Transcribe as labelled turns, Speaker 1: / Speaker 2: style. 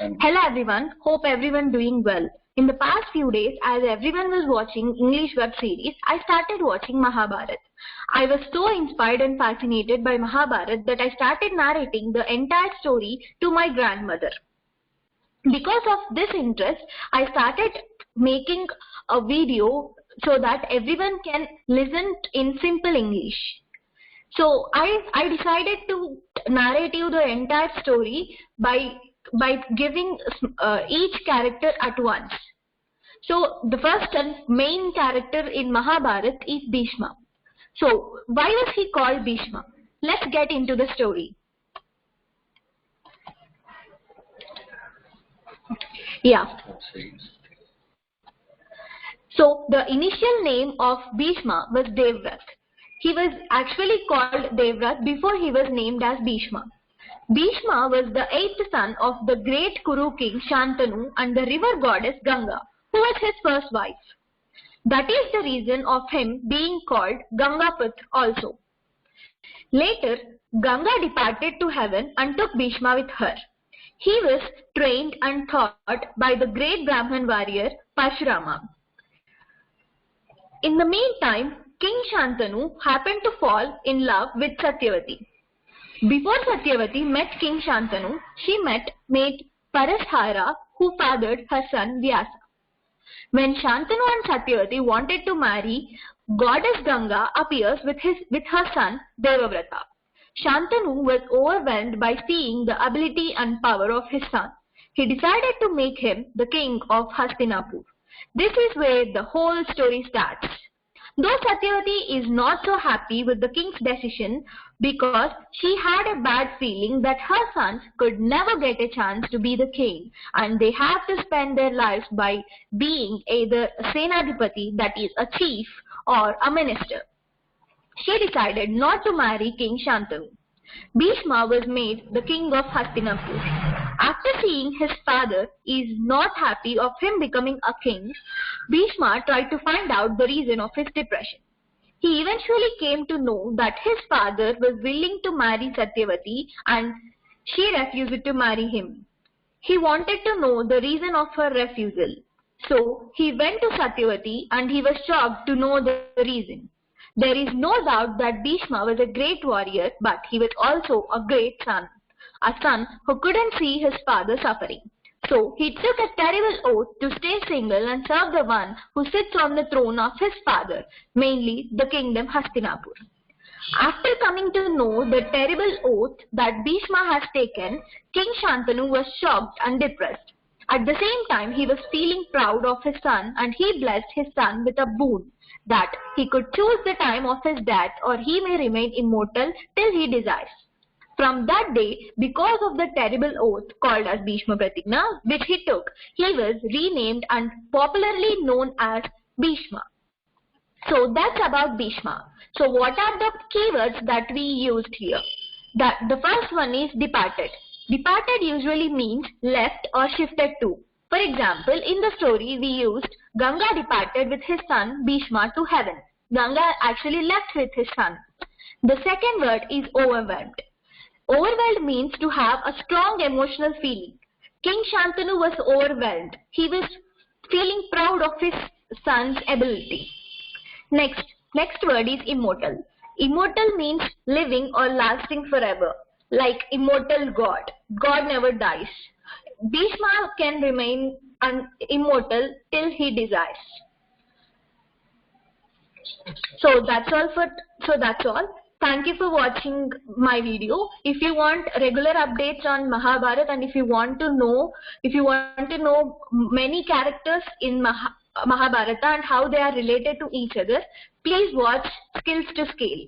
Speaker 1: Hello everyone, hope everyone doing well. In the past few days, as everyone was watching English web series, I started watching Mahabharat. I was so inspired and fascinated by Mahabharat that I started narrating the entire story to my grandmother. Because of this interest, I started making a video so that everyone can listen in simple English. So I decided to narrate you the entire story by giving each character at once. So the first and main character in Mahabharat is Bheeshma. So why was he called Bheeshma? Let's get into the story. Yeah. So the initial name of Bheeshma was Devrat. He was actually called Devrat before he was named as Bheeshma. Bheeshma was the 8th son of the great Kuru king Shantanu and the river goddess Ganga, who was his first wife. That is the reason of him being called Gangaputra also. Later, Ganga departed to heaven and took Bheeshma with her. He was trained and taught by the great Brahman warrior Parshurama. In the meantime, King Shantanu happened to fall in love with Satyavati. Before Satyavati met King Shantanu, she met maid Parashara, who fathered her son Vyasa. When Shantanu and Satyavati wanted to marry, goddess Ganga appears with her son Devavrata. Shantanu was overwhelmed by seeing the ability and power of his son. He decided to make him the king of Hastinapur. This is where the whole story starts. Though Satyavati is not so happy with the king's decision because she had a bad feeling that her sons could never get a chance to be the king and they have to spend their lives by being either a Senadipati, that is a chief, or a minister. She decided not to marry King Shantanu. Bheeshma was made the king of Hastinapur. After seeing his father is not happy of him becoming a king, Bheeshma tried to find out the reason of his depression. He eventually came to know that his father was willing to marry Satyavati and she refused to marry him. He wanted to know the reason of her refusal. So he went to Satyavati and he was shocked to know the reason. There is no doubt that Bheeshma was a great warrior, but he was also a great son. A son who couldn't see his father suffering. So he took a terrible oath to stay single and serve the one who sits on the throne of his father, mainly the kingdom Hastinapur. After coming to know the terrible oath that Bheeshma has taken, King Shantanu was shocked and depressed. At the same time, he was feeling proud of his son and he blessed his son with a boon that he could choose the time of his death or he may remain immortal till he desires. From that day, because of the terrible oath called as Bheeshma Pratigna, which he took, he was renamed and popularly known as Bheeshma. So that's about Bheeshma. So what are the keywords that we used here? The first one is departed. Departed usually means left or shifted to. For example, in the story we used Ganga departed with his son Bheeshma to heaven. Ganga actually left with his son. The second word is overwhelmed. Overwhelmed means to have a strong emotional feeling. King Shantanu was overwhelmed. He was feeling proud of his son's ability. Next word is immortal. Immortal means living or lasting forever, like immortal God. God never dies. Bheeshma can remain immortal till he desires. So that's all. Thank you for watching my video. If you want regular updates on Mahabharat and if you want to know many characters in Mahabharata and how they are related to each other, please watch Skills to Scale.